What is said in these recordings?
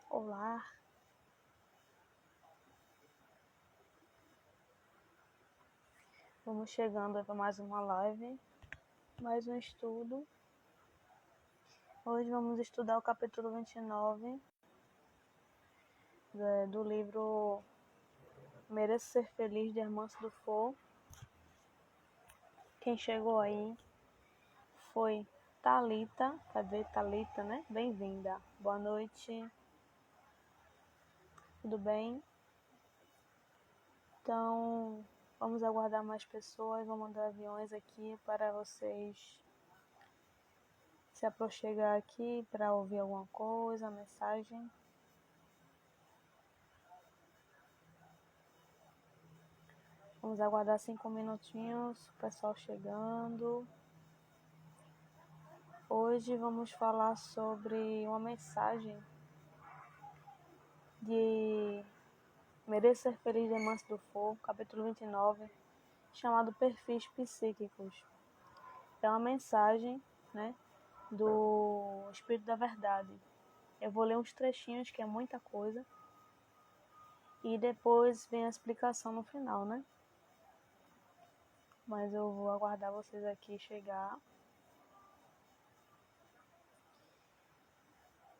Olá, vamos chegando para mais uma live, mais um estudo. Hoje vamos estudar o capítulo 29 do livro Mereço Ser Feliz, de Hermance Dufour. Quem chegou aí foi Thalita. Cadê Thalita, né? Bem-vinda. Boa noite. Tudo bem? Então, vamos aguardar mais pessoas. Vou mandar aviões aqui para vocês se aproximar aqui para ouvir alguma coisa, mensagem. Vamos aguardar 5 minutinhos, o pessoal chegando. Hoje vamos falar sobre uma mensagem de Mereço Ser Feliz, de Hermance Dufour, capítulo 29, chamado Perfis Psíquicos. É uma mensagem, né, do Espírito da Verdade. Eu vou ler uns trechinhos, que é muita coisa, e depois vem a explicação no final, né? Mas eu vou aguardar vocês aqui chegar.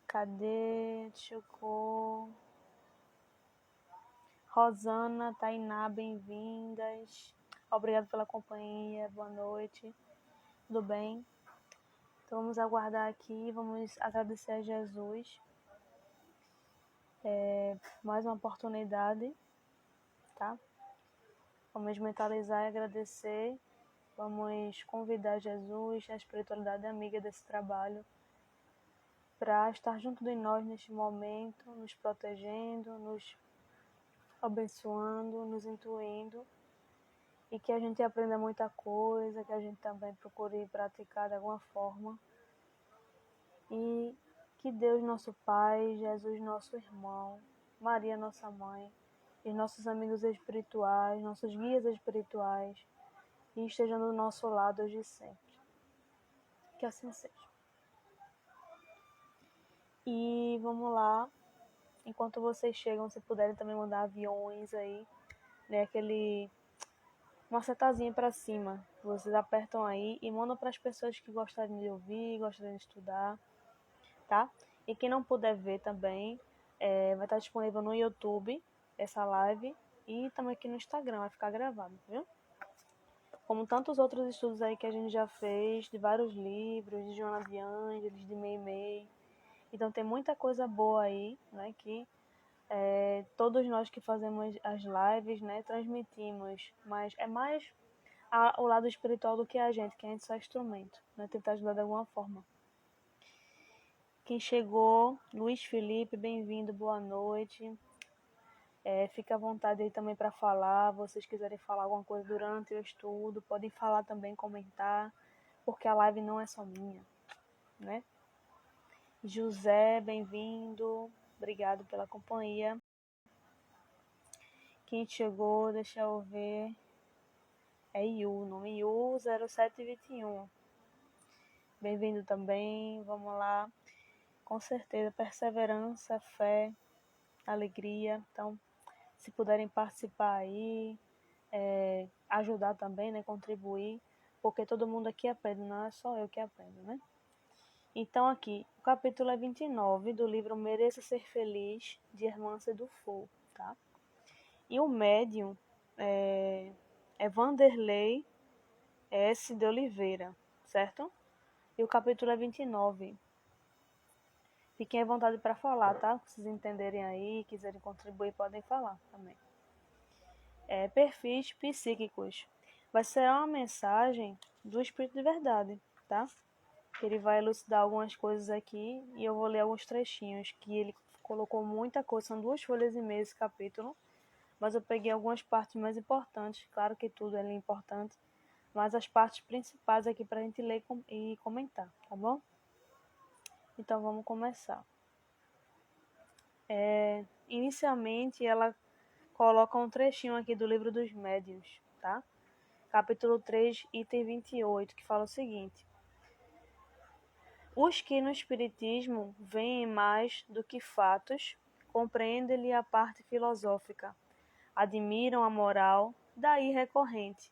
Cadê? Chegou. Rosana, Tainá, bem-vindas. Obrigado pela companhia, boa noite. Tudo bem? Então vamos aguardar aqui, vamos agradecer a Jesus. Mais uma oportunidade, tá? Vamos mentalizar e agradecer. Vamos convidar Jesus, a espiritualidade amiga desse trabalho, para estar junto de nós neste momento, nos protegendo, nos abençoando, nos intuindo, e que a gente aprenda muita coisa, que a gente também procure praticar de alguma forma, e que Deus nosso Pai, Jesus nosso irmão, Maria nossa mãe, e nossos amigos espirituais, nossos guias espirituais, e estejam do nosso lado hoje e sempre. Que assim seja. E vamos lá, enquanto vocês chegam, se puderem também mandar aviões aí, né, uma setazinha para cima, vocês apertam aí e mandam para as pessoas que gostarem de ouvir, gostarem de estudar, tá? E quem não puder ver também, vai estar disponível no YouTube, essa live, e também aqui no Instagram, vai ficar gravado, viu? Como tantos outros estudos aí que a gente já fez, de vários livros, de Joana de Ângeles, de Meimei. Então tem muita coisa boa aí, né, que todos nós que fazemos as lives, né, transmitimos, mas é mais o lado espiritual do que a gente só é instrumento, né, tentar ajudar de alguma forma. Quem chegou, Luiz Felipe, bem-vindo, boa noite. Fica à vontade aí também para falar, vocês quiserem falar alguma coisa durante o estudo, podem falar também, comentar, porque a live não é só minha, né? José, bem-vindo, obrigado pela companhia. Quem chegou, deixa eu ver, é Yu, nome Yu 0721. Bem-vindo também, vamos lá. Com certeza, perseverança, fé, alegria. Então, se puderem participar aí, ajudar também, né, contribuir, porque todo mundo aqui aprende, não é só eu que aprendo, né? Então aqui, o capítulo é 29 do livro Mereça Ser Feliz, de Hermance Dufour, tá? E o médium é Vanderlei S. de Oliveira, certo? E o capítulo é 29. Fiquem à vontade para falar, tá? Se vocês entenderem aí, quiserem contribuir, podem falar também. Perfis psíquicos. Vai ser uma mensagem do Espírito de Verdade, tá? Ele vai elucidar algumas coisas aqui e eu vou ler alguns trechinhos que ele colocou muita coisa. São 2 folhas e meia esse capítulo, mas eu peguei algumas partes mais importantes. Claro que tudo é importante, mas as partes principais aqui para a gente ler e comentar, tá bom? Então vamos começar. Inicialmente ela coloca um trechinho aqui do Livro dos Médiuns, tá? Capítulo 3, item 28, que fala o seguinte: Os que no espiritismo veem mais do que fatos, compreendem-lhe a parte filosófica, admiram a moral, daí recorrente,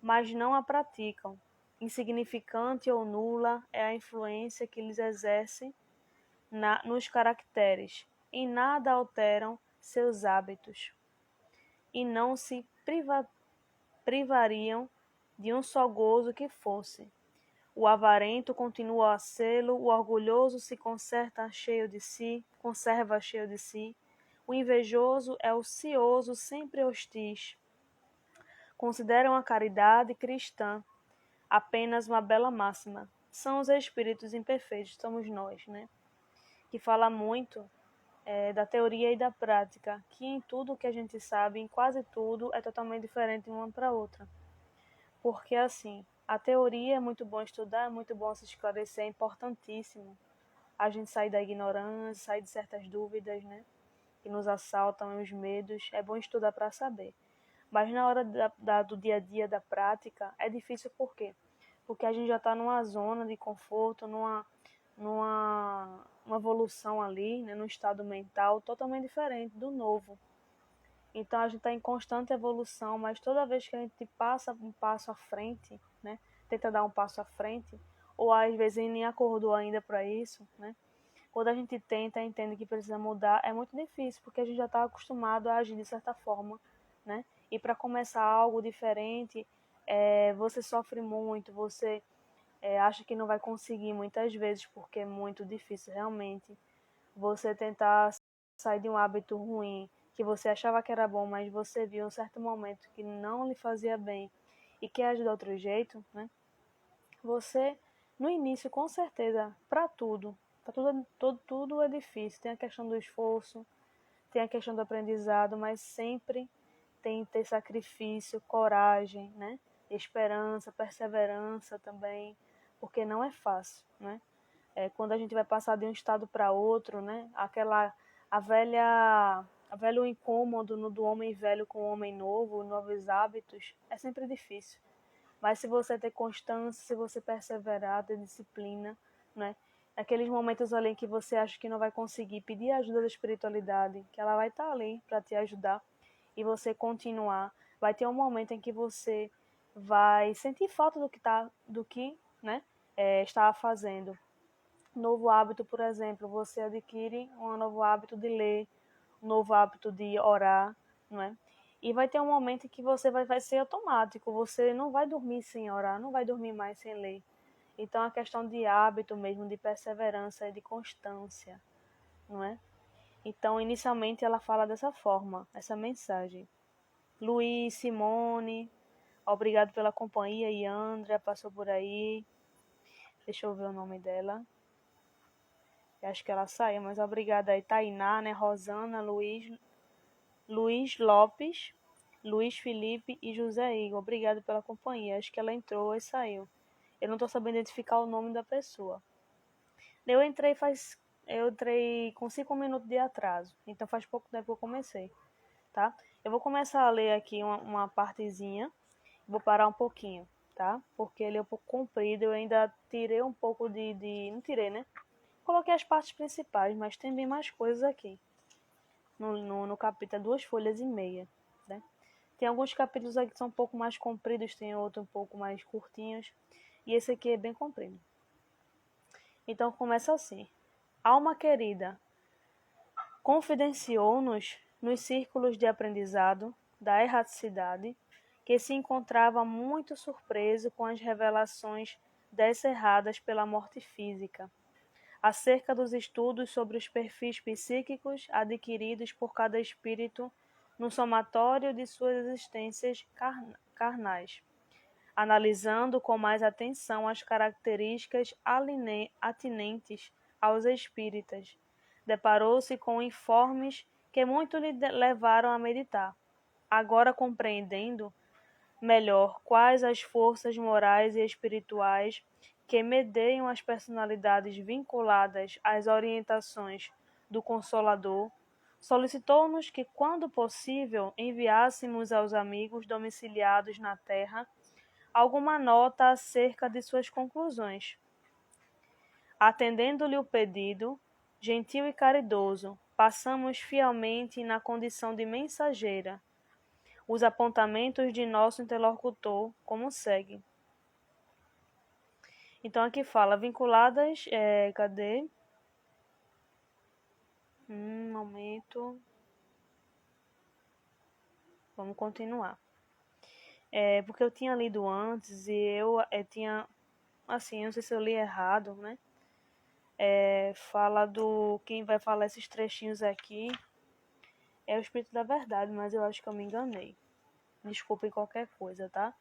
mas não a praticam. Insignificante ou nula é a influência que lhes exerce nos caracteres, em nada alteram seus hábitos, e não se privariam de um só gozo que fosse. O avarento continua a sê-lo, o orgulhoso se conserva cheio de si, o invejoso é ocioso, sempre hostis. Consideram a caridade cristã apenas uma bela máxima. São os espíritos imperfeitos, somos nós, né? Que fala muito da teoria e da prática, que em tudo que a gente sabe, em quase tudo, é totalmente diferente de uma para outra. Porque, assim, a teoria é muito bom estudar, é muito bom se esclarecer, é importantíssimo a gente sair da ignorância, sair de certas dúvidas, né? Que nos assaltam e os medos. É bom estudar para saber. Mas na hora do dia a dia, da prática, é difícil por quê? Porque a gente já está numa zona de conforto, numa evolução ali, né, num estado mental totalmente diferente do novo. Então a gente está em constante evolução, mas toda vez que a gente passa um passo à frente, né, tenta dar um passo à frente, ou às vezes nem acordou ainda para isso, né? Quando a gente tenta, entende que precisa mudar, é muito difícil, porque a gente já está acostumado a agir de certa forma, né? E para começar algo diferente, você sofre muito, você acha que não vai conseguir muitas vezes, porque é muito difícil realmente você tentar sair de um hábito ruim, que você achava que era bom, mas você viu em um certo momento que não lhe fazia bem e quer agir de outro jeito, né? Você, no início, com certeza, para tudo, tudo é difícil. Tem a questão do esforço, tem a questão do aprendizado, mas sempre tem que ter sacrifício, coragem, né? Esperança, perseverança também, porque não é fácil, né? Quando a gente vai passar de um estado para outro, né? A velho incômodo do homem velho com o homem novo, novos hábitos, é sempre difícil. Mas se você ter constância, se você perseverar, ter disciplina, né? Aqueles momentos ali que você acha que não vai conseguir pedir ajuda da espiritualidade, que ela vai estar ali para te ajudar e você continuar, vai ter um momento em que você vai sentir falta do que, né, estava fazendo. Novo hábito, por exemplo, você adquire um novo hábito de ler, um novo hábito de orar, não é? E vai ter um momento em que vai ser automático, você não vai dormir sem orar, não vai dormir mais sem ler. Então, a questão de hábito mesmo, de perseverança e de constância, não é? Então, inicialmente, ela fala dessa forma, essa mensagem. Luiz, Simone, obrigado pela companhia, e Andrea passou por aí. Deixa eu ver o nome dela. Eu acho que ela saiu, mas obrigada aí, Tainá, né? Rosana, Luiz Lopes, Luiz Felipe e José Igor. Obrigado pela companhia. Acho que ela entrou e saiu. Eu não estou sabendo identificar o nome da pessoa. Eu entrei com 5 minutos de atraso, então faz pouco tempo que eu comecei, tá? Eu vou começar a ler aqui uma partezinha, vou parar um pouquinho, tá? Porque ele é um pouco comprido, eu ainda tirei um pouco não tirei, né? Coloquei as partes principais, mas tem bem mais coisas aqui. No capítulo, 2 folhas e meia, né? Tem alguns capítulos aqui que são um pouco mais compridos, tem outros um pouco mais curtinhos, e esse aqui é bem comprido. Então começa assim. Alma querida, confidenciou-nos nos círculos de aprendizado da erraticidade que se encontrava muito surpreso com as revelações descerradas pela morte física, acerca dos estudos sobre os perfis psíquicos adquiridos por cada espírito no somatório de suas existências carnais, analisando com mais atenção as características atinentes aos espíritas. Deparou-se com informes que muito lhe levaram a meditar. Agora compreendendo melhor quais as forças morais e espirituais que medeiam as personalidades vinculadas às orientações do Consolador, solicitou-nos que, quando possível, enviássemos aos amigos domiciliados na terra alguma nota acerca de suas conclusões. Atendendo-lhe o pedido, gentil e caridoso, passamos fielmente na condição de mensageira os apontamentos de nosso interlocutor, como segue. Então aqui fala, vinculadas, cadê? Um momento. Vamos continuar. Porque eu tinha lido antes e eu tinha, assim, não sei se eu li errado, né? Fala do, quem vai falar esses trechinhos aqui é o Espírito da Verdade, mas eu acho que eu me enganei. Desculpem qualquer coisa, tá?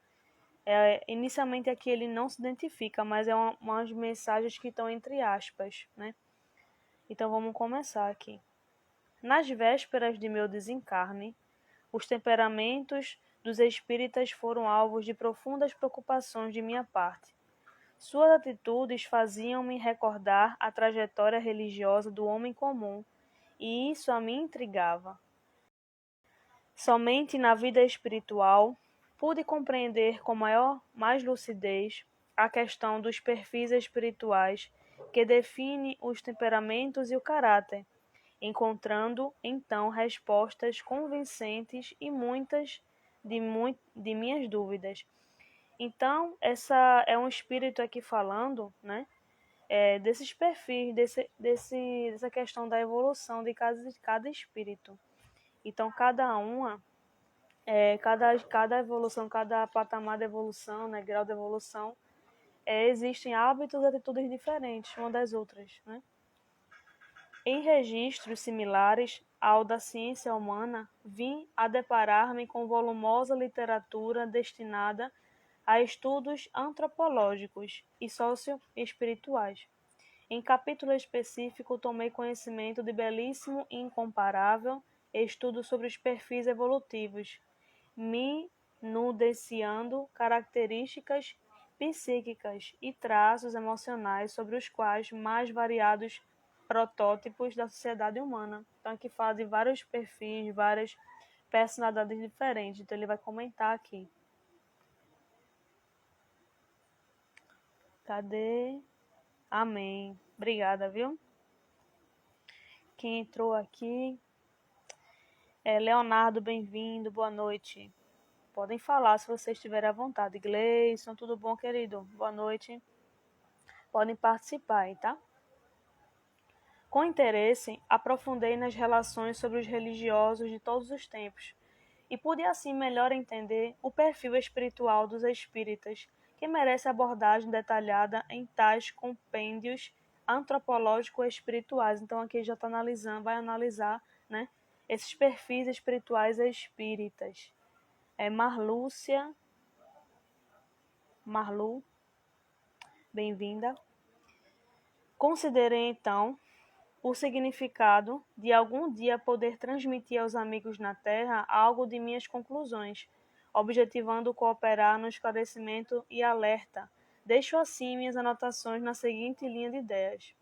Inicialmente aqui ele não se identifica, mas é umas mensagens que estão entre aspas, né? Então vamos começar aqui. Nas vésperas de meu desencarne, os temperamentos dos espíritas foram alvos de profundas preocupações de minha parte. Suas atitudes faziam-me recordar a trajetória religiosa do homem comum, e isso a mim intrigava. Somente na vida espiritual pude compreender com mais lucidez a questão dos perfis espirituais que define os temperamentos e o caráter, encontrando então respostas convincentes e muitas de minhas dúvidas. Então, essa é um espírito aqui falando, né? Desses perfis, dessa questão da evolução de cada espírito. Então, cada evolução, cada patamar de evolução, né, grau de evolução, existem hábitos e atitudes diferentes uma das outras, né? Em registros similares ao da ciência humana, vim a deparar-me com volumosa literatura destinada a estudos antropológicos e socioespirituais. Em capítulo específico, tomei conhecimento de belíssimo e incomparável estudo sobre os perfis evolutivos, minudenciando características psíquicas e traços emocionais sobre os quais mais variados protótipos da sociedade humana. Então aqui fala de vários perfis, várias personalidades diferentes. Então ele vai comentar aqui. Cadê? Amém. Obrigada, viu? Quem entrou aqui é Leonardo, bem-vindo, boa noite. Podem falar se vocês estiverem à vontade. Gleison, tudo bom, querido? Boa noite. Podem participar, tá? Com interesse, aprofundei nas relações sobre os religiosos de todos os tempos e pude assim melhor entender o perfil espiritual dos espíritas, que merece abordagem detalhada em tais compêndios antropológicos espirituais. Então aqui já está analisando, vai analisar, né, esses perfis espirituais espíritas. Marlu, bem-vinda. Considerei então o significado de algum dia poder transmitir aos amigos na Terra algo de minhas conclusões, objetivando cooperar no esclarecimento e alerta. Deixo assim minhas anotações na seguinte linha de ideias.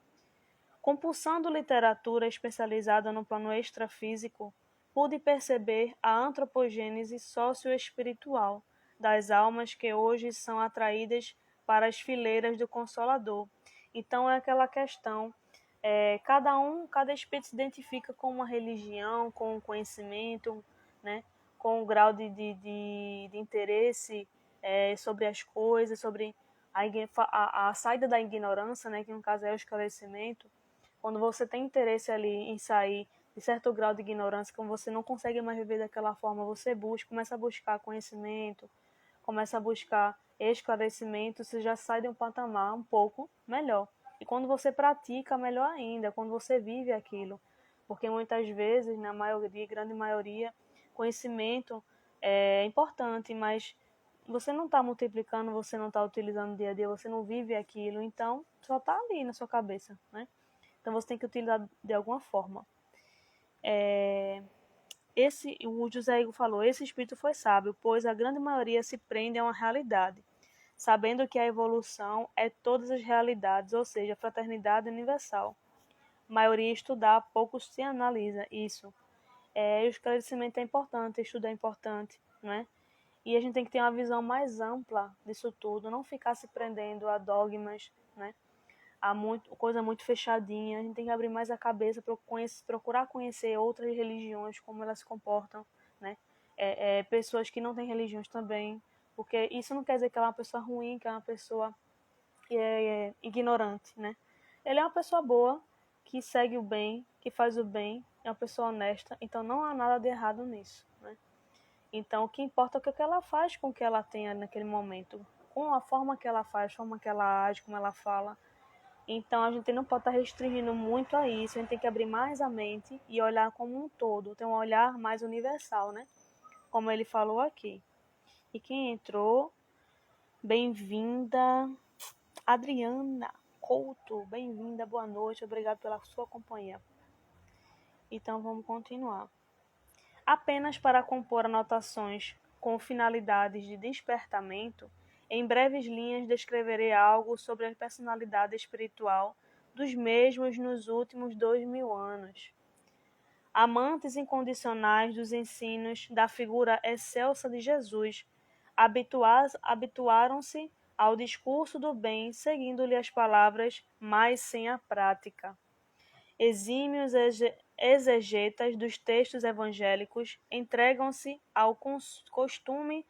Compulsando literatura especializada no plano extrafísico, pude perceber a antropogênese socioespiritual das almas que hoje são atraídas para as fileiras do Consolador. Então é aquela questão, cada espírito se identifica com uma religião, com um conhecimento, né, com um grau de interesse sobre as coisas, sobre a saída da ignorância, né, que no caso é o esclarecimento. Quando você tem interesse ali em sair de certo grau de ignorância, como você não consegue mais viver daquela forma, você começa a buscar conhecimento, começa a buscar esclarecimento, você já sai de um patamar um pouco melhor. E quando você pratica, melhor ainda, quando você vive aquilo. Porque muitas vezes, na maioria, grande maioria, conhecimento é importante, mas você não está multiplicando, você não está utilizando no dia a dia, você não vive aquilo, então só está ali na sua cabeça, né? Então você tem que utilizar de alguma forma. O José Igor falou, esse espírito foi sábio, pois a grande maioria se prende a uma realidade, sabendo que a evolução é todas as realidades, ou seja, a fraternidade universal. A maioria estudar, poucos se analisa isso. O esclarecimento é importante, estudo é importante, né? E a gente tem que ter uma visão mais ampla disso tudo, não ficar se prendendo a dogmas, né? há coisa muito fechadinha. A gente tem que abrir mais a cabeça para procurar conhecer outras religiões, como elas se comportam, né? Pessoas que não têm religiões também, porque isso não quer dizer que ela é uma pessoa ruim, que é uma pessoa ignorante, né? Ele é uma pessoa boa, que segue o bem, que faz o bem, é uma pessoa honesta, então não há nada de errado nisso, né? Então o que importa é o que ela faz com o que ela tenha naquele momento, com a forma que ela faz, a forma que ela age, como ela fala. Então a gente não pode estar restringindo muito a isso, a gente tem que abrir mais a mente e olhar como um todo, ter um olhar mais universal, né? Como ele falou aqui. E quem entrou, bem-vinda, Adriana Couto, bem-vinda, boa noite, obrigado pela sua companhia. Então vamos continuar. Apenas para compor anotações com finalidades de despertamento, em breves linhas descreverei algo sobre a personalidade espiritual dos mesmos nos últimos 2000 anos. Amantes incondicionais dos ensinos da figura excelsa de Jesus, habituaram-se ao discurso do bem, seguindo-lhe as palavras, mas sem a prática. Exímios exegetas dos textos evangélicos entregam-se ao costume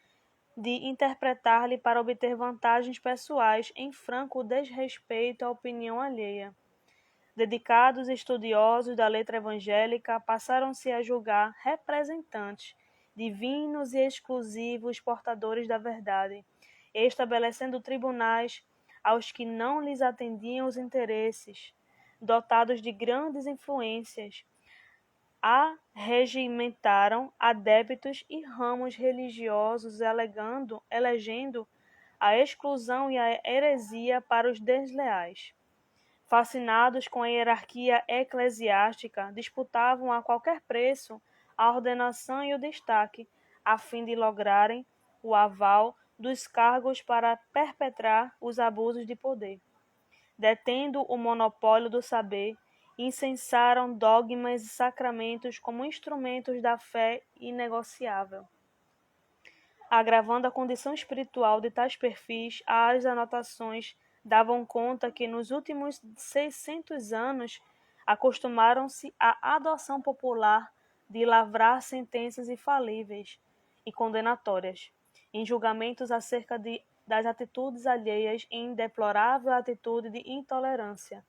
de interpretar-lhe para obter vantagens pessoais em franco desrespeito à opinião alheia. Dedicados estudiosos da letra evangélica passaram-se a julgar representantes, divinos e exclusivos portadores da verdade, estabelecendo tribunais aos que não lhes atendiam os interesses, dotados de grandes influências, arregimentaram adeptos e ramos religiosos, elegendo a exclusão e a heresia para os desleais. Fascinados com a hierarquia eclesiástica, disputavam a qualquer preço a ordenação e o destaque, a fim de lograrem o aval dos cargos para perpetrar os abusos de poder. Detendo o monopólio do saber, incensaram dogmas e sacramentos como instrumentos da fé inegociável. Agravando a condição espiritual de tais perfis, as anotações davam conta que nos últimos 600 anos acostumaram-se à adoção popular de lavrar sentenças infalíveis e condenatórias, em julgamentos acerca das atitudes alheias em deplorável atitude de intolerância.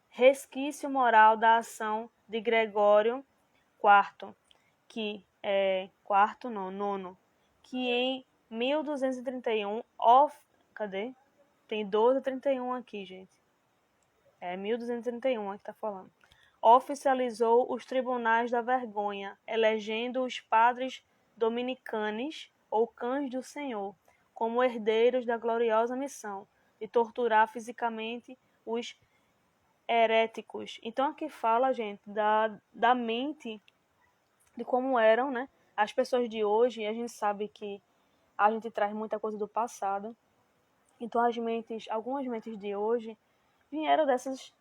Resquício moral da ação de Gregório IV, nono, que em 1231, cadê? Tem 1231 aqui, gente. 1231 aqui tá falando. Oficializou os tribunais da vergonha, elegendo os padres dominicanes ou cães do Senhor, como herdeiros da gloriosa missão de torturar fisicamente os heréticos. Então aqui fala, gente, da mente, de como eram, né, as pessoas de hoje, e a gente sabe que a gente traz muita coisa do passado. Então algumas mentes de hoje vieram dessas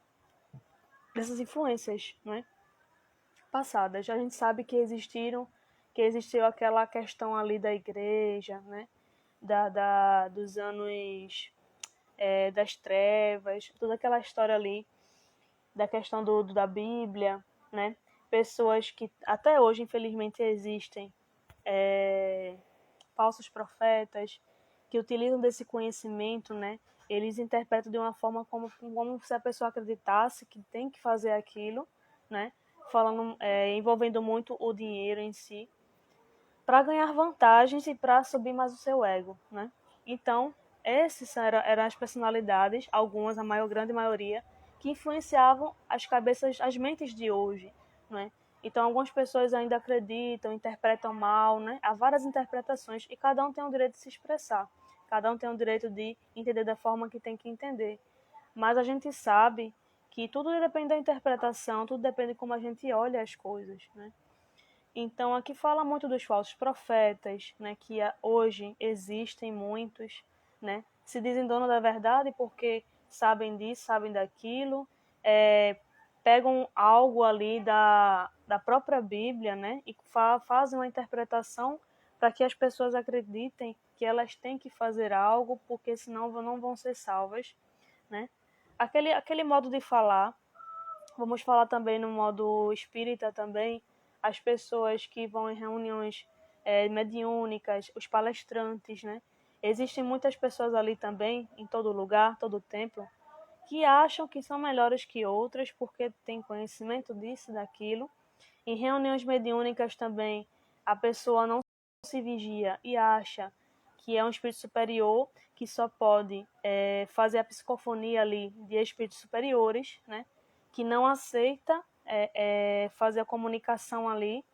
influências, né, passadas. A gente sabe que existiu aquela questão ali da igreja, né, dos anos das trevas, toda aquela história ali da questão da Bíblia, né? Pessoas que até hoje, infelizmente, existem, falsos profetas, que utilizam desse conhecimento, né? Eles interpretam de uma forma como se a pessoa acreditasse que tem que fazer aquilo, né? Falando, envolvendo muito o dinheiro em si, para ganhar vantagens e para subir mais o seu ego, né? Então, essas eram as personalidades, algumas, grande maioria, que influenciavam as mentes de hoje, né? Então, algumas pessoas ainda acreditam, interpretam mal, né? Há várias interpretações e cada um tem o direito de se expressar. Cada um tem o direito de entender da forma que tem que entender. Mas a gente sabe que tudo depende da interpretação, tudo depende de como a gente olha as coisas, né? Então, aqui fala muito dos falsos profetas, né, que hoje existem muitos, né, se dizem dono da verdade porque sabem disso, sabem daquilo, pegam algo ali da própria Bíblia, né, e fazem uma interpretação para que as pessoas acreditem que elas têm que fazer algo porque senão não vão ser salvas, né. aquele modo de falar. Vamos falar também no modo espírita também, as pessoas que vão em reuniões mediúnicas, os palestrantes, né? Existem muitas pessoas ali também, em todo lugar, todo templo, que acham que são melhores que outras porque têm conhecimento disso, daquilo. Em reuniões mediúnicas também, a pessoa não se vigia e acha que é um espírito superior, que só pode fazer a psicofonia ali de espíritos superiores, né? Que não aceita fazer a comunicação ali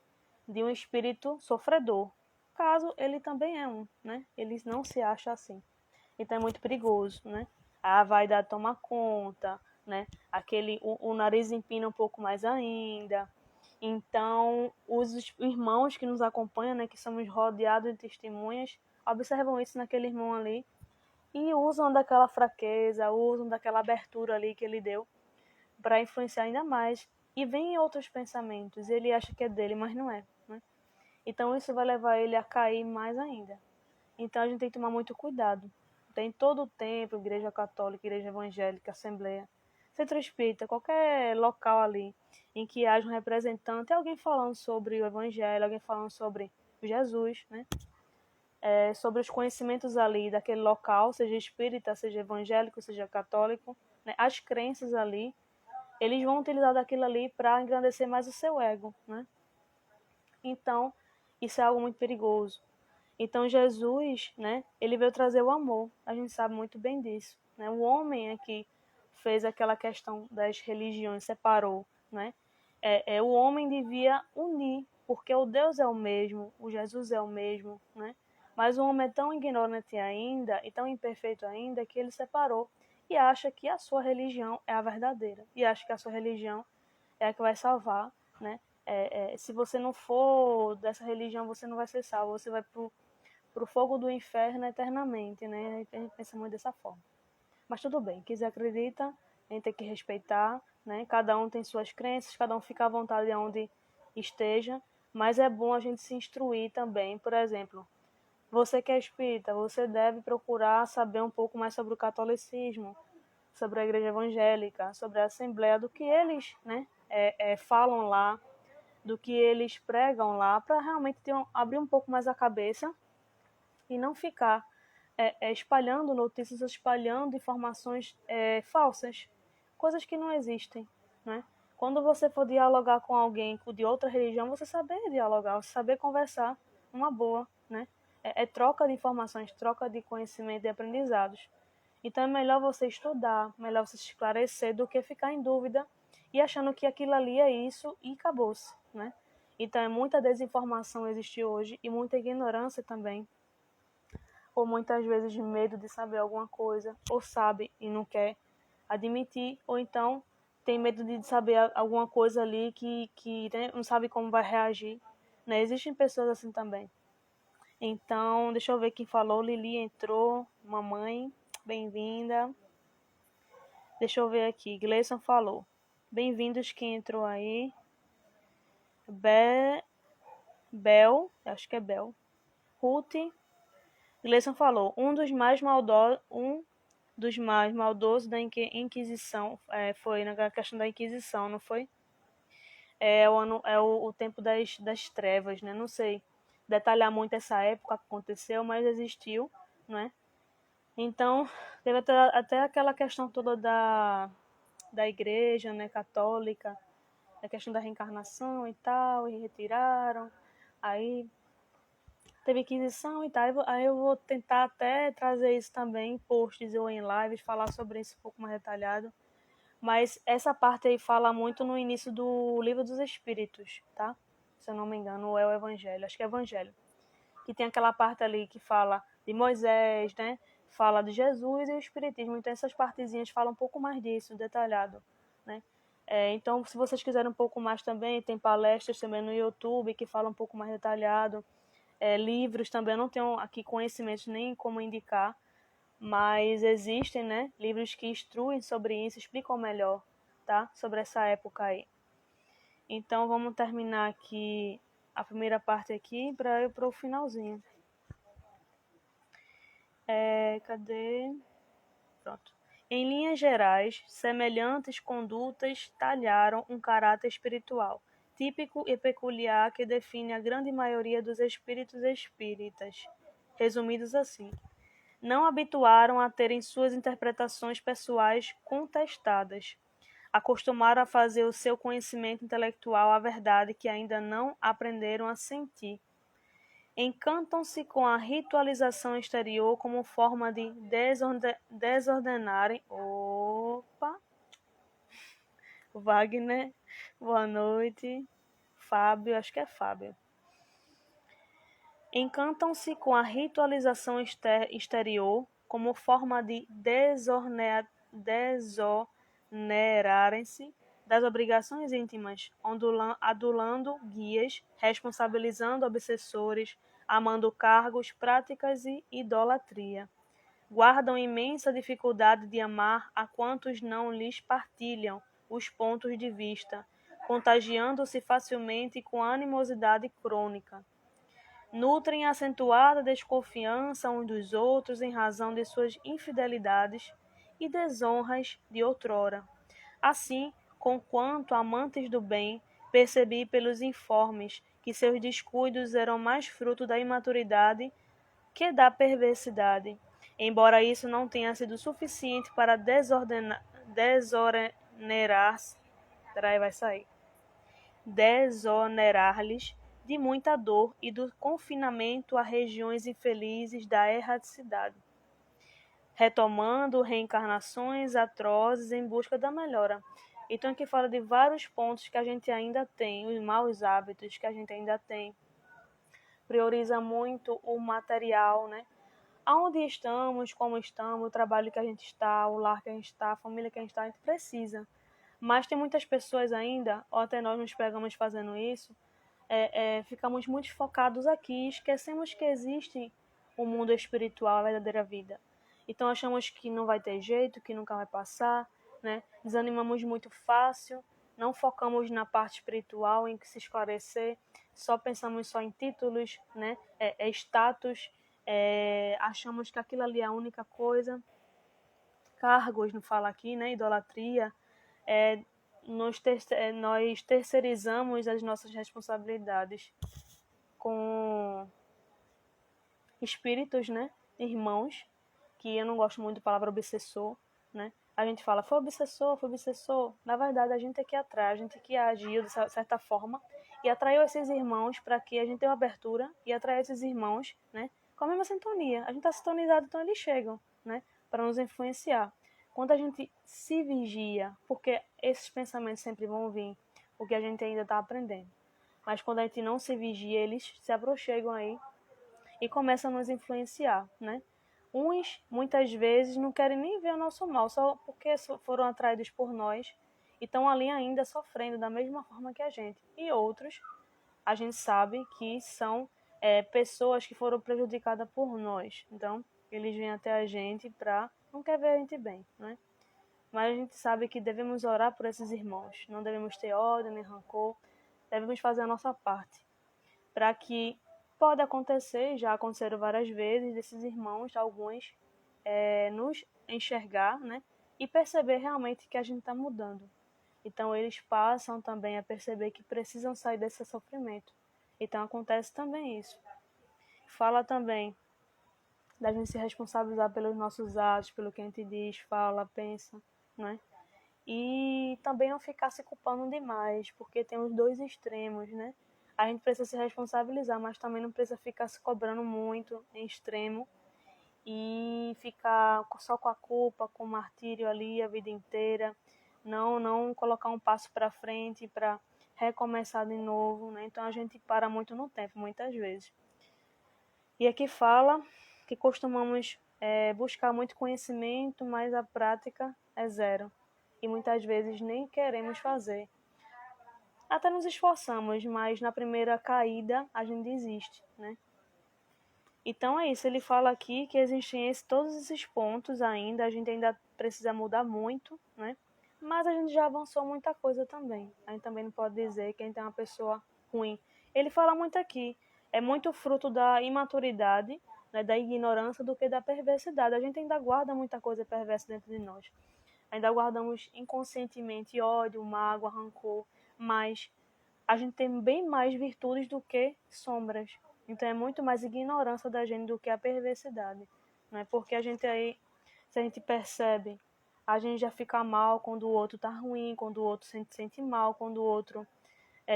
de um espírito sofredor, caso ele também é um, né? Ele não se acha assim. Então é muito perigoso, né? A vaidade toma conta, né? O nariz empina um pouco mais ainda. Então, os irmãos que nos acompanham, né, que somos rodeados de testemunhas, observam isso naquele irmão ali e usam daquela fraqueza, usam daquela abertura ali que ele deu para influenciar ainda mais. E vem outros pensamentos, ele acha que é dele, mas não é, né? Então isso vai levar ele a cair mais ainda. Então a gente tem que tomar muito cuidado. Tem todo o tempo, igreja católica, igreja evangélica, assembleia, centro espírita, qualquer local ali em que haja um representante, alguém falando sobre o evangelho, alguém falando sobre Jesus, né? Sobre os conhecimentos ali daquele local, seja espírita, seja evangélico, seja católico, né? As crenças ali, eles vão utilizar daquilo ali para engrandecer mais o seu ego, né? Então, isso é algo muito perigoso. Então Jesus, né, ele veio trazer o amor. A gente sabe muito bem disso, né? O homem é que fez aquela questão das religiões, separou, né? O homem devia unir, porque o Deus é o mesmo, o Jesus é o mesmo, né? Mas o homem é tão ignorante ainda e tão imperfeito ainda que ele separou e acha que a sua religião é a verdadeira e acha que a sua religião é a que vai salvar, né? Se você não for dessa religião, você não vai ser salvo, você vai pro fogo do inferno eternamente, né? A gente pensa muito dessa forma. Mas tudo bem, quiser acredita, a gente tem que respeitar, né? Cada um tem suas crenças, cada um fica à vontade onde esteja, mas é bom a gente se instruir também. Por exemplo, você que é espírita, você deve procurar saber um pouco mais sobre o catolicismo, sobre a igreja evangélica, sobre a assembleia, do que eles, né, falam lá, do que eles pregam lá, para realmente abrir um pouco mais a cabeça e não ficar espalhando notícias, espalhando informações falsas, coisas que não existem, né? Quando você for dialogar com alguém de outra religião, você saber dialogar, você saber conversar, uma boa, né? Troca de informações, troca de conhecimento e aprendizados. Então é melhor você estudar, melhor você se esclarecer do que ficar em dúvida e achando que aquilo ali é isso e acabou-se, né? Então é muita desinformação existe hoje e muita ignorância também, ou muitas vezes de medo de saber alguma coisa, ou sabe e não quer admitir, ou então tem medo de saber alguma coisa ali que né, não sabe como vai reagir, né? Existem pessoas assim também. Então, deixa eu ver quem falou. Lili entrou, mamãe, bem-vinda. Deixa eu ver aqui, Gleison falou. Bem-vindos quem entrou aí. Bel, acho que é Bel. Ruth, Gleison falou, um dos mais maldosos da Inquisição, foi na questão da Inquisição, não foi? O tempo das trevas, né? Não sei detalhar muito essa época que aconteceu, mas existiu, né? Então, teve até aquela questão toda da igreja, né, católica, a questão da reencarnação e tal, e retiraram. Aí teve aquisição e tal. Aí eu vou tentar até trazer isso também em posts ou em lives, falar sobre isso um pouco mais detalhado. Mas essa parte aí fala muito no início do Livro dos Espíritos, tá? Se eu não me engano, ou é o Evangelho, acho que é Evangelho. Que tem aquela parte ali que fala de Moisés, né? Fala de Jesus e o Espiritismo. Então essas partezinhas falam um pouco mais disso, detalhado, né? Então, se vocês quiserem um pouco mais também, tem palestras também no YouTube que falam um pouco mais detalhado. Livros também, eu não tenho aqui conhecimentos nem como indicar, mas existem, né, livros que instruem sobre isso, explicam melhor, tá? Sobre essa época aí. Então, vamos terminar aqui a primeira parte aqui para ir para o finalzinho. Cadê? Pronto. Em linhas gerais, semelhantes condutas talharam um caráter espiritual, típico e peculiar que define a grande maioria dos espíritos espíritas. Resumidos assim, não habituaram a terem suas interpretações pessoais contestadas. Acostumaram a fazer o seu conhecimento intelectual a verdade que ainda não aprenderam a sentir. Encantam-se com a ritualização exterior como forma de desordenarem. Opa! Wagner, boa noite. Fábio, acho que é Fábio. Encantam-se com a ritualização exterior como forma de desonerarem-se das obrigações íntimas, adulando guias, responsabilizando obsessores, amando cargos, práticas e idolatria. Guardam imensa dificuldade de amar a quantos não lhes partilham os pontos de vista, contagiando-se facilmente com animosidade crônica. Nutrem acentuada desconfiança uns dos outros em razão de suas infidelidades e desonras de outrora. Assim, conquanto amantes do bem, percebi pelos informes que seus descuidos eram mais fruto da imaturidade que da perversidade, embora isso não tenha sido suficiente para desonerar-lhes de muita dor e do confinamento a regiões infelizes da erraticidade, retomando reencarnações atrozes em busca da melhora. Então aqui fala de vários pontos que a gente ainda tem, os maus hábitos que a gente ainda tem. Prioriza muito o material, né? Aonde estamos, como estamos, o trabalho que a gente está, o lar que a gente está, a família que a gente precisa. Mas tem muitas pessoas ainda, ou até nós nos pegamos fazendo isso, ficamos muito focados aqui, esquecemos que existe o mundo espiritual, a verdadeira vida. Então achamos que não vai ter jeito, que nunca vai passar, né? Desanimamos muito fácil, não focamos na parte espiritual, em que se esclarecer, só pensamos só em títulos, né? Status, achamos que aquilo ali é a única coisa. Cargos, não fala aqui, né? Idolatria, nós terceirizamos as nossas responsabilidades com espíritos, né? Irmãos, que eu não gosto muito da palavra obsessor, né? A gente fala, foi obsessor, foi obsessor. Na verdade, a gente tem que ir atrás, a gente tem que agir de certa forma e atrair esses irmãos para que a gente tenha uma abertura e atrair esses irmãos, né? Com a mesma sintonia. A gente está sintonizado, então eles chegam, né? Para nos influenciar. Quando a gente se vigia, porque esses pensamentos sempre vão vir, porque a gente ainda está aprendendo. Mas quando a gente não se vigia, eles se aproximam aí e começam a nos influenciar, né? Uns, muitas vezes, não querem nem ver o nosso mal, só porque foram atraídos por nós e estão ali ainda sofrendo da mesma forma que a gente. E outros, a gente sabe que são pessoas que foram prejudicadas por nós. Então, eles vêm até a gente para não quer ver a gente bem, né? Mas a gente sabe que devemos orar por esses irmãos. Não devemos ter ódio nem rancor. Devemos fazer a nossa parte. Para que pode acontecer, já aconteceram várias vezes, desses irmãos, alguns, nos enxergar, né? E perceber realmente que a gente está mudando. Então eles passam também a perceber que precisam sair desse sofrimento. Então acontece também isso. Fala também da gente se responsabilizar pelos nossos atos, pelo que a gente diz, fala, pensa, né? E também não ficar se culpando demais, porque tem os dois extremos, né? A gente precisa se responsabilizar, mas também não precisa ficar se cobrando muito em extremo e ficar só com a culpa, com o martírio ali a vida inteira. Não colocar um passo para frente para recomeçar de novo, né? Então a gente para muito no tempo, muitas vezes. E aqui fala que costumamos buscar muito conhecimento, mas a prática é zero. E muitas vezes nem queremos fazer. Até nos esforçamos, mas na primeira caída a gente desiste, né? Então é isso, ele fala aqui que existem todos esses pontos ainda, a gente ainda precisa mudar muito, né? Mas a gente já avançou muita coisa também. A gente também não pode dizer que a gente é uma pessoa ruim. Ele fala muito aqui, é muito fruto da imaturidade, né, da ignorância do que da perversidade. A gente ainda guarda muita coisa perversa dentro de nós. Ainda guardamos inconscientemente ódio, mágoa, rancor, mas a gente tem bem mais virtudes do que sombras. Então é muito mais ignorância da gente do que a perversidade, né? Porque a gente aí, se a gente percebe, a gente já fica mal quando o outro tá ruim, quando o outro sente mal, quando o outro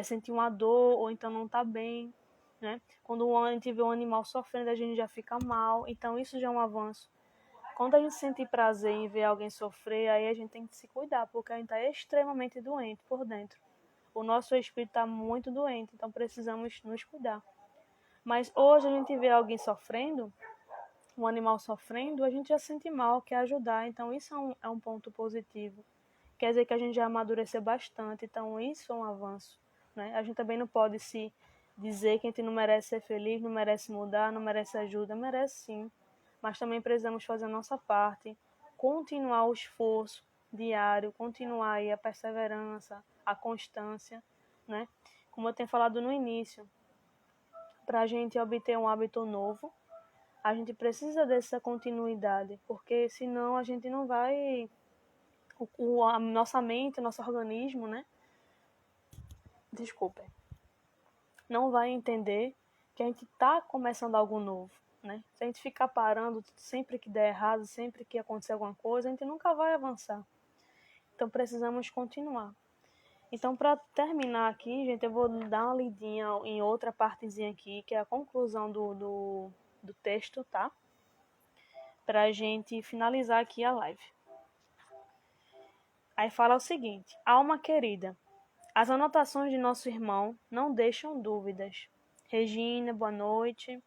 sente uma dor ou então não tá bem, né? Quando a gente vê um animal sofrendo, a gente já fica mal. Então isso já é um avanço. Quando a gente sente prazer em ver alguém sofrer, aí a gente tem que se cuidar, porque a gente está extremamente doente por dentro. O nosso espírito está muito doente, então precisamos nos cuidar. Mas hoje a gente vê alguém sofrendo, um animal sofrendo, a gente já sente mal, quer ajudar, então isso é um ponto positivo. Quer dizer que a gente já amadureceu bastante, então isso é um avanço, né? A gente também não pode se dizer que a gente não merece ser feliz, não merece mudar, não merece ajuda, merece sim. Mas também precisamos fazer a nossa parte, continuar o esforço diário, continuar aí a perseverança, a constância, né? Como eu tenho falado no início, para a gente obter um hábito novo, a gente precisa dessa continuidade, porque senão a gente não vai, a nossa mente, o nosso organismo, né? Desculpem, não vai entender que a gente está começando algo novo, né? Se a gente ficar parando sempre que der errado, sempre que acontecer alguma coisa, a gente nunca vai avançar. Então precisamos continuar. Então, para terminar aqui, gente, eu vou dar uma lidinha em outra partezinha aqui, que é a conclusão do texto, tá? Para a gente finalizar aqui a live. Aí fala o seguinte: alma querida, as anotações de nosso irmão não deixam dúvidas. Regina, boa noite.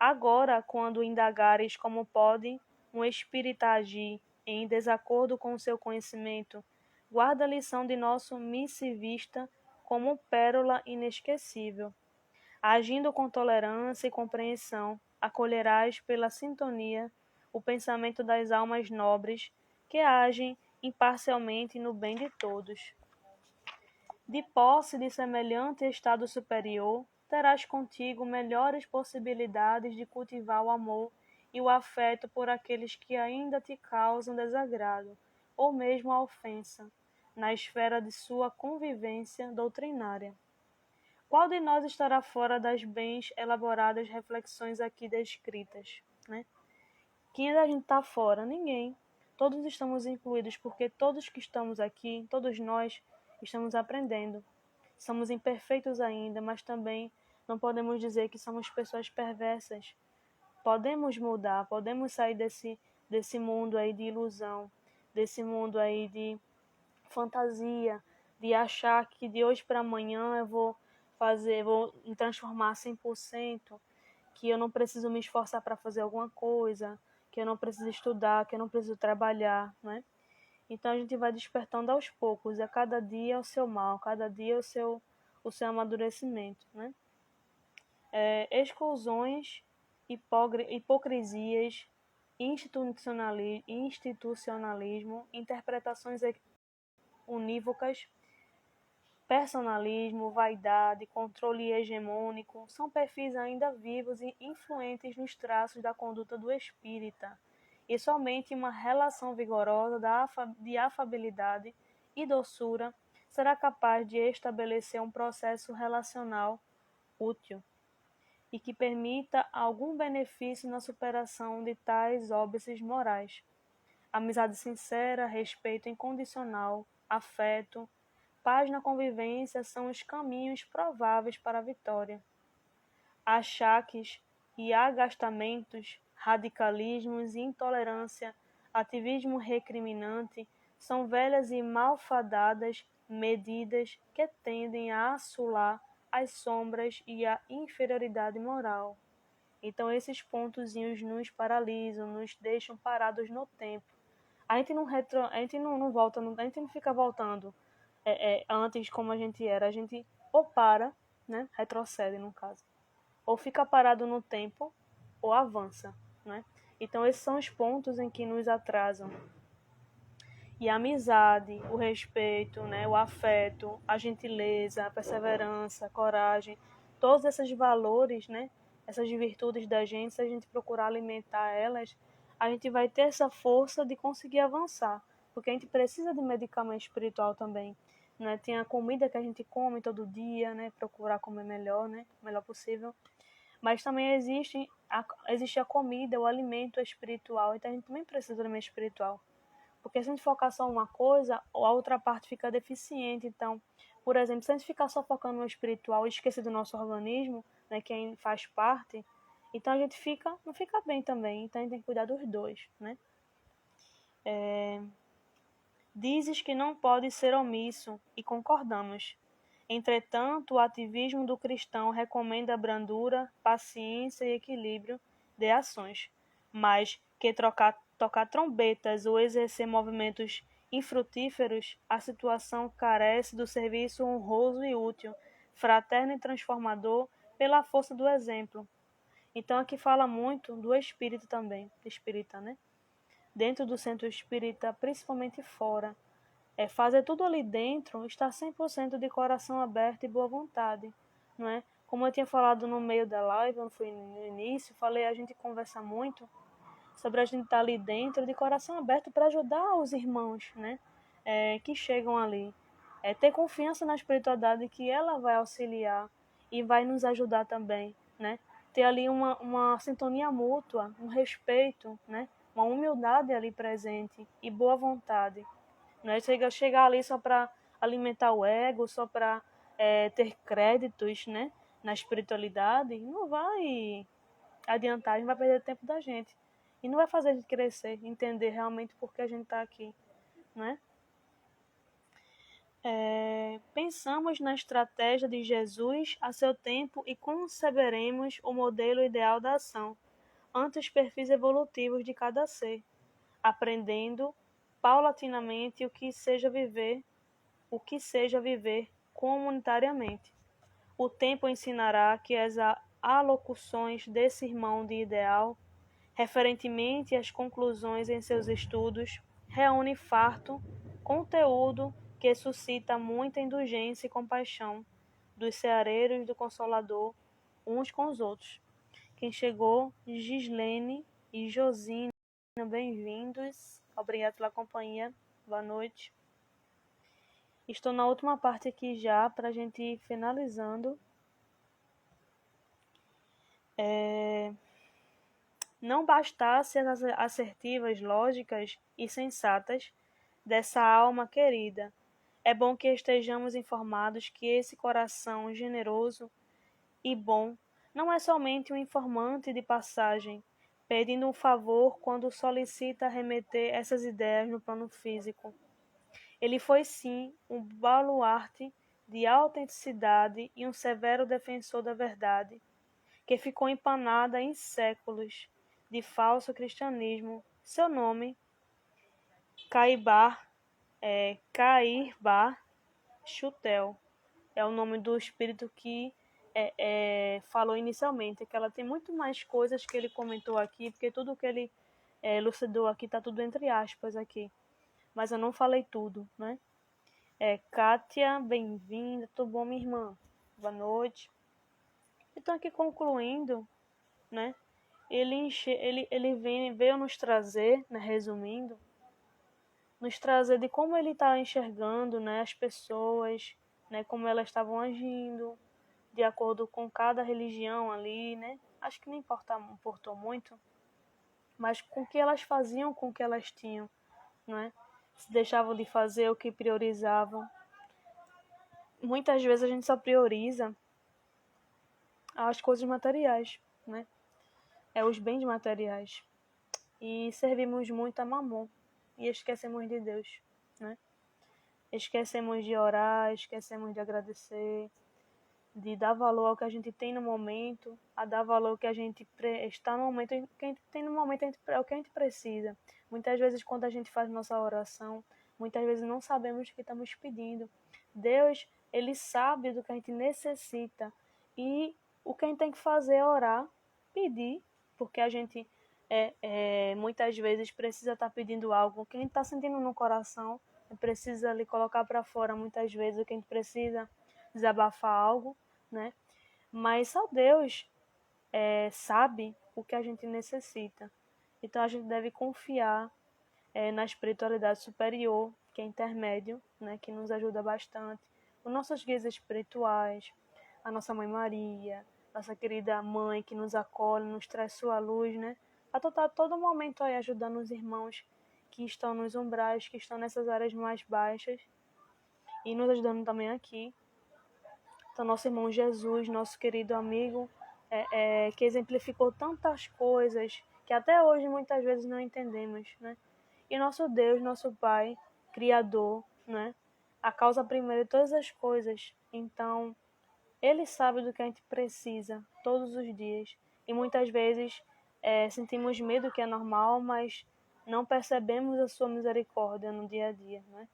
Agora, quando indagares como pode um espírito agir em desacordo com o seu conhecimento, guarda a lição de nosso missivista como pérola inesquecível. Agindo com tolerância e compreensão, acolherás pela sintonia o pensamento das almas nobres que agem imparcialmente no bem de todos. De posse de semelhante estado superior, terás contigo melhores possibilidades de cultivar o amor e o afeto por aqueles que ainda te causam desagrado, ou mesmo a ofensa, na esfera de sua convivência doutrinária. Qual de nós estará fora das bem elaboradas reflexões aqui descritas, né? Quem da gente está fora? Ninguém. Todos estamos incluídos, porque todos que estamos aqui, todos nós, estamos aprendendo. Somos imperfeitos ainda, mas também não podemos dizer que somos pessoas perversas. Podemos mudar, podemos sair desse mundo aí de ilusão, desse mundo aí de fantasia, de achar que de hoje para amanhã eu vou me transformar 100%, que eu não preciso me esforçar para fazer alguma coisa, que eu não preciso estudar, que eu não preciso trabalhar, né? Então a gente vai despertando aos poucos, e a cada dia é o seu mal, cada dia é o seu amadurecimento, né? Exclusões, hipocrisias, institucionalismo, interpretações unívocas, personalismo, vaidade, controle hegemônico são perfis ainda vivos e influentes nos traços da conduta do espírita, e somente uma relação vigorosa de afabilidade e doçura será capaz de estabelecer um processo relacional útil e que permita algum benefício na superação de tais óbices morais. Amizade sincera, respeito incondicional, afeto, paz na convivência são os caminhos prováveis para a vitória. Achaques e agastamentos, radicalismos e intolerância, ativismo recriminante, são velhas e malfadadas medidas que tendem a assolar as sombras e a inferioridade moral. Então esses pontozinhos nos paralisam, nos deixam parados no tempo. A gente não volta, a gente não fica voltando antes como a gente era. A gente ou para, né, retrocede no caso, ou fica parado no tempo, ou avança, né? Então esses são os pontos em que nos atrasam. E a amizade, o respeito, né, o afeto, a gentileza, a perseverança, a coragem, todos esses valores, né, essas virtudes da gente, se a gente procurar alimentar elas, a gente vai ter essa força de conseguir avançar, porque a gente precisa de medicamento espiritual também, né? Tem a comida que a gente come todo dia, né? Procurar comer melhor, né? O melhor possível. Mas também existe a comida, o alimento espiritual, então a gente também precisa do alimento espiritual. Porque se a gente focar só uma coisa, a outra parte fica deficiente. Então, por exemplo, se a gente ficar só focando no espiritual e esquecer do nosso organismo, né, que faz parte, então a gente não fica bem também. Então a gente tem que cuidar dos dois, né? Dizes que não pode ser omisso, e concordamos. Entretanto, o ativismo do cristão recomenda brandura, paciência e equilíbrio de ações, mas que tocar trombetas ou exercer movimentos infrutíferos, a situação carece do serviço honroso e útil, fraterno e transformador pela força do exemplo. Então aqui fala muito do espírito também, espírita, né? Dentro do centro espírita, principalmente fora. Fazer tudo ali dentro, estar 100% de coração aberto e boa vontade, não é? Como eu tinha falado no meio da live, quando fui no início, falei, a gente conversa muito sobre a gente estar ali dentro de coração aberto para ajudar os irmãos, né? Que chegam ali. Ter confiança na espiritualidade que ela vai auxiliar e vai nos ajudar também, né? Ter ali uma sintonia mútua, um respeito, né? Uma humildade ali presente e boa vontade. Não é chegar ali só para alimentar o ego, só para ter créditos, né, na espiritualidade, não vai adiantar, a gente vai perder tempo da gente. E não vai fazer a gente crescer, entender realmente por que a gente está aqui, né? Pensamos na estratégia de Jesus a seu tempo e conceberemos o modelo ideal da ação, ante os perfis evolutivos de cada ser, aprendendo paulatinamente o que seja viver comunitariamente. O tempo ensinará que as alocuções desse irmão de ideal, referentemente às conclusões em seus estudos, reúne farto conteúdo que suscita muita indulgência e compaixão dos ceareiros do Consolador uns com os outros. Quem chegou, Gislene e Josina, bem-vindos. Obrigado pela companhia. Boa noite. Estou na última parte aqui já, para a gente ir finalizando. Não bastasse as assertivas, lógicas e sensatas dessa alma querida, é bom que estejamos informados que esse coração generoso e bom não é somente um informante de passagem, pedindo um favor quando solicita remeter essas ideias no plano físico. Ele foi sim um baluarte de autenticidade e um severo defensor da verdade, que ficou empanada em séculos de falso cristianismo. Seu nome, Cairbar Chutel, é o nome do espírito que falou inicialmente, que ela tem muito mais coisas que ele comentou aqui, porque tudo que ele elucidou aqui está tudo entre aspas aqui, mas eu não falei tudo, né? Kátia, bem-vinda, tudo bom, minha irmã? Boa noite. Então, aqui concluindo, né? Ele veio nos trazer, né, resumindo, nos trazer de como ele está enxergando, né, as pessoas, né, como elas estavam agindo, de acordo com cada religião ali, né? Acho que não importou muito, mas com o que elas faziam com o que elas tinham, né? Se deixavam de fazer o que priorizavam. Muitas vezes a gente só prioriza as coisas materiais, né? Os bens materiais. E servimos muito a Mamon e esquecemos de Deus, né? Esquecemos de orar, esquecemos de agradecer, de dar valor ao que a gente tem no momento, a dar valor ao que a gente está no momento, o que a gente tem no momento é o que a gente precisa. Muitas vezes quando a gente faz nossa oração, muitas vezes não sabemos o que estamos pedindo. Deus, Ele sabe do que a gente necessita e o que a gente tem que fazer é orar, pedir, porque a gente muitas vezes precisa estar pedindo algo que a gente está sentindo no coração, precisa ali colocar para fora muitas vezes o que a gente precisa, desabafar algo, né? Mas só Deus sabe o que a gente necessita. Então a gente deve confiar na espiritualidade superior, que é intermédio, né, que nos ajuda bastante. Os nossos guias espirituais, a nossa Mãe Maria, nossa querida mãe que nos acolhe, nos traz sua luz, né? A todo momento aí ajudando os irmãos que estão nos umbrais, que estão nessas áreas mais baixas e nos ajudando também aqui. Então, nosso irmão Jesus, nosso querido amigo, que exemplificou tantas coisas que até hoje muitas vezes não entendemos, né? E nosso Deus, nosso Pai, Criador, né? A causa primeira de todas as coisas. Então, Ele sabe do que a gente precisa todos os dias. E muitas vezes sentimos medo, que é normal, mas não percebemos a sua misericórdia no dia a dia, né?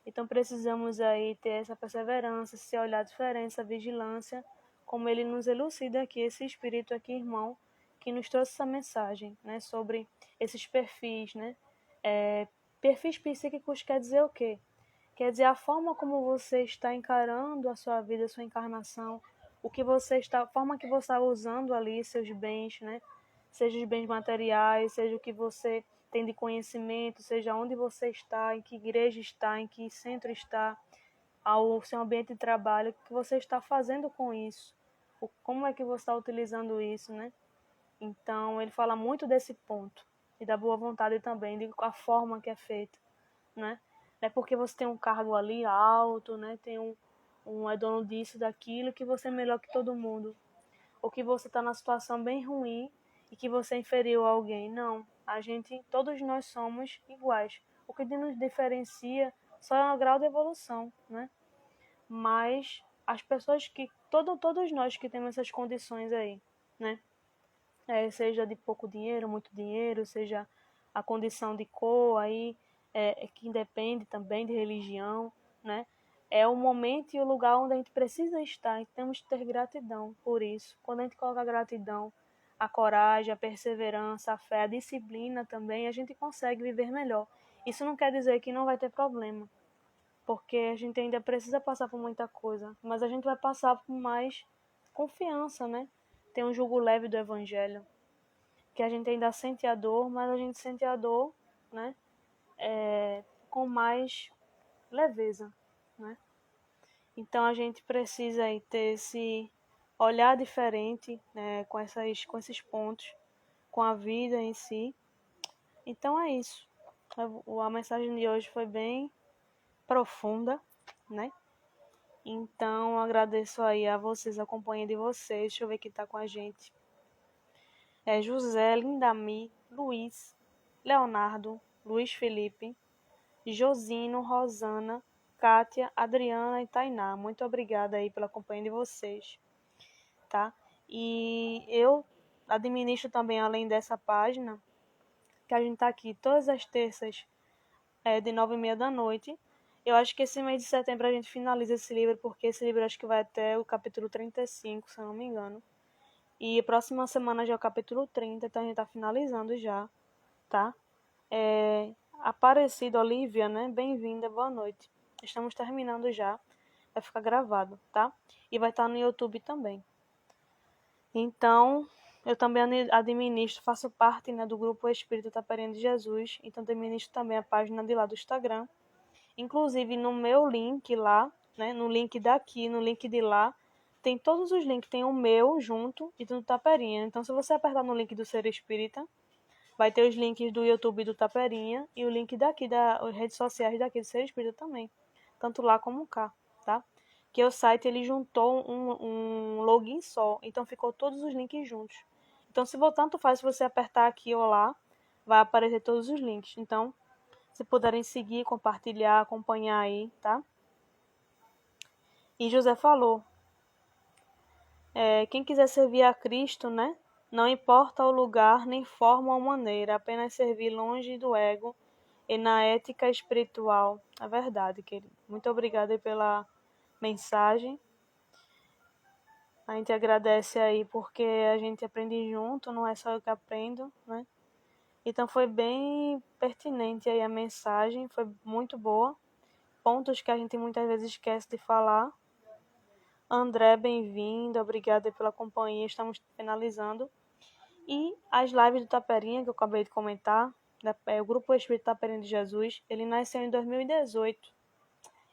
Então precisamos aí ter essa perseverança, esse olhar diferente, essa vigilância, como ele nos elucida aqui, esse espírito aqui, irmão, que nos trouxe essa mensagem, né, sobre esses perfis, né? Perfis psíquicos quer dizer o quê? Quer dizer a forma como você está encarando a sua vida, a sua encarnação, o que você está, a forma que você está usando ali seus bens, né? Seja os bens materiais, seja o que você tem de conhecimento, seja onde você está, em que igreja está, em que centro está, ao seu ambiente de trabalho, o que você está fazendo com isso, como é que você está utilizando isso, né? Então, ele fala muito desse ponto e da boa vontade também, de a forma que é feita, né? Não é porque você tem um cargo ali alto, né? Tem é dono disso, daquilo, que você é melhor que todo mundo. Ou que você está numa situação bem ruim e que você é inferior a alguém. Não. Todos nós somos iguais. O que nos diferencia só é o grau de evolução, né? Mas as pessoas todos nós que temos essas condições aí, né? Seja de pouco dinheiro, muito dinheiro, seja a condição de cor aí, que independe também de religião, né? É o momento e o lugar onde a gente precisa estar e temos que ter gratidão por isso. Quando a gente coloca a gratidão, a coragem, a perseverança, a fé, a disciplina também, a gente consegue viver melhor. Isso não quer dizer que não vai ter problema, porque a gente ainda precisa passar por muita coisa, mas a gente vai passar por mais confiança, né? Tem um jugo leve do evangelho, que a gente ainda sente a dor, mas a gente sente a dor, né? Com mais leveza, né? Então a gente precisa aí ter esse olhar diferente, né? Com esses pontos, com a vida em si. Então é isso. A mensagem de hoje foi bem profunda, né? Então agradeço aí a vocês, a companhia de vocês. Deixa eu ver quem tá com a gente. José, Lindami, Luiz, Leonardo, Luiz Felipe, Josino, Rosana, Kátia, Adriana e Tainá. Muito obrigada aí pela companhia de vocês, tá? E eu administro também, além dessa página, que a gente tá aqui todas as terças, de 9h30 da noite. Eu acho que esse mês de setembro a gente finaliza esse livro, porque esse livro acho que vai até o capítulo 35, se eu não me engano. E a próxima semana já é o capítulo 30, então a gente tá finalizando já, tá? Aparecida Olivia, né? Bem-vinda, boa noite. Estamos terminando já. Vai ficar gravado, tá? E vai estar no YouTube também. Então, eu também administro, faço parte, né, do grupo Espírito Taperinha de Jesus. Então, administro também a página de lá do Instagram. Inclusive, no meu link lá, né? No link daqui, no link de lá, tem todos os links. Tem o meu junto e do Taperinha. Então, se você apertar no link do Ser Espírita, vai ter os links do YouTube do Taperinha e o link daqui das redes sociais daqui do Ser Espírita também. Tanto lá como cá, tá? Que o site ele juntou um login só. Então ficou todos os links juntos. Então tanto faz se você apertar aqui ou lá, vai aparecer todos os links. Então, se puderem seguir, compartilhar, acompanhar aí, tá? E José falou, quem quiser servir a Cristo, né? Não importa o lugar, nem forma ou maneira, apenas servir longe do ego e na ética espiritual. É verdade, querido. Muito obrigada pela mensagem. A gente agradece aí porque a gente aprende junto, não é só eu que aprendo, né? Então foi bem pertinente aí a mensagem, foi muito boa. Pontos que a gente muitas vezes esquece de falar, André, bem-vindo, obrigada pela companhia, estamos finalizando. E as lives do Taperinha, que eu acabei de comentar, o Grupo Espírito Taperinha de Jesus, ele nasceu em 2018.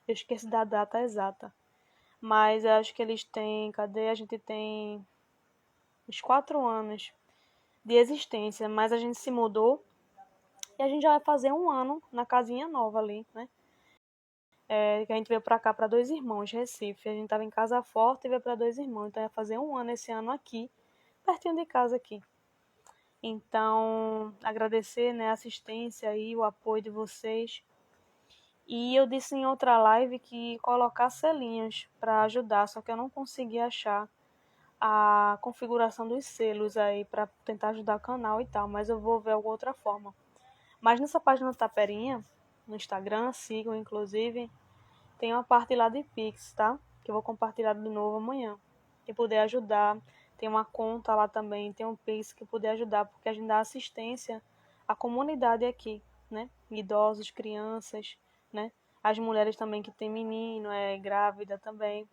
Eu esqueci da data exata. Mas eu acho que eles têm, cadê? A gente tem uns 4 anos de existência, mas a gente se mudou e a gente já vai fazer um ano na casinha nova ali, né? Que a gente veio pra cá, pra Dois Irmãos, Recife. A gente tava em Casa Forte e veio pra Dois Irmãos. Então vai fazer um ano esse ano aqui, pertinho de casa aqui. Então, agradecer, né, a assistência e o apoio de vocês. E eu disse em outra live que colocar selinhos para ajudar, só que eu não consegui achar a configuração dos selos aí para tentar ajudar o canal e tal, mas eu vou ver alguma outra forma. Mas nessa página do Taperinha, no Instagram, sigam inclusive, tem uma parte lá de Pix, tá? Que eu vou compartilhar de novo amanhã. Que puder ajudar. Tem uma conta lá também, tem um Pix que puder ajudar, porque a gente dá assistência à comunidade aqui, né? Idosos, crianças, né? As mulheres também que tem menino, grávida também.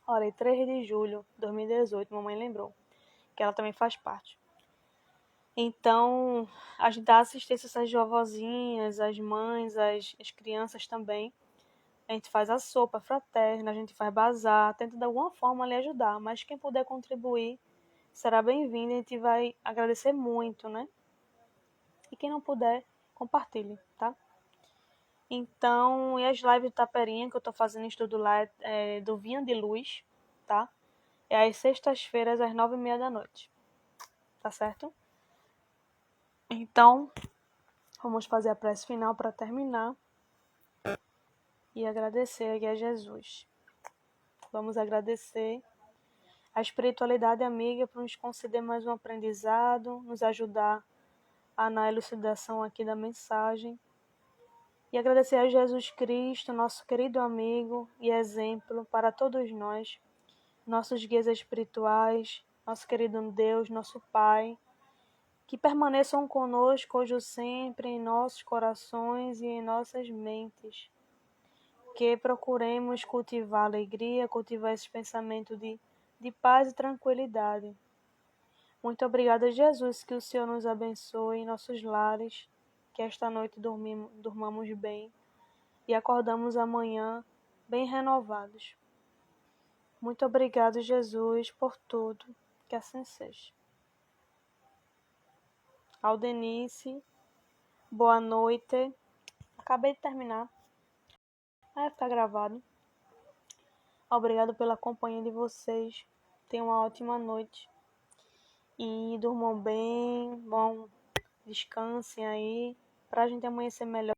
Olha, 3 de julho de 2018, mamãe lembrou, que ela também faz parte. Então, a gente dá assistência a essas vovozinhas, as mães, as crianças também. A gente faz a sopa fraterna, a gente faz bazar, tenta de alguma forma ali ajudar, mas quem puder contribuir será bem-vindo e a gente vai agradecer muito, né? E quem não puder, compartilhe, tá? Então, e as lives do Taperinha que eu tô fazendo estudo lá do Vinha de Luz, tá? É às sextas-feiras, às 9h30 da noite, tá certo? Então, vamos fazer a prece final para terminar e agradecer aqui a Jesus. Vamos agradecer a espiritualidade amiga por nos conceder mais um aprendizado, nos ajudar na elucidação aqui da mensagem. E agradecer a Jesus Cristo, nosso querido amigo e exemplo para todos nós, nossos guias espirituais, nosso querido Deus, nosso Pai, que permaneçam conosco hoje sempre em nossos corações e em nossas mentes. Que procuremos cultivar alegria, cultivar esse pensamento de paz e tranquilidade. Muito obrigada, Jesus, que o Senhor nos abençoe em nossos lares, que esta noite durmamos bem e acordamos amanhã bem renovados. Muito obrigado, Jesus, por tudo. Que assim seja. Aldenice, boa noite. Acabei de terminar. Vai ficar gravado. Obrigado pela companhia de vocês. Tenham uma ótima noite. E durmam bem. Bom, descansem aí. Pra gente amanhecer melhor.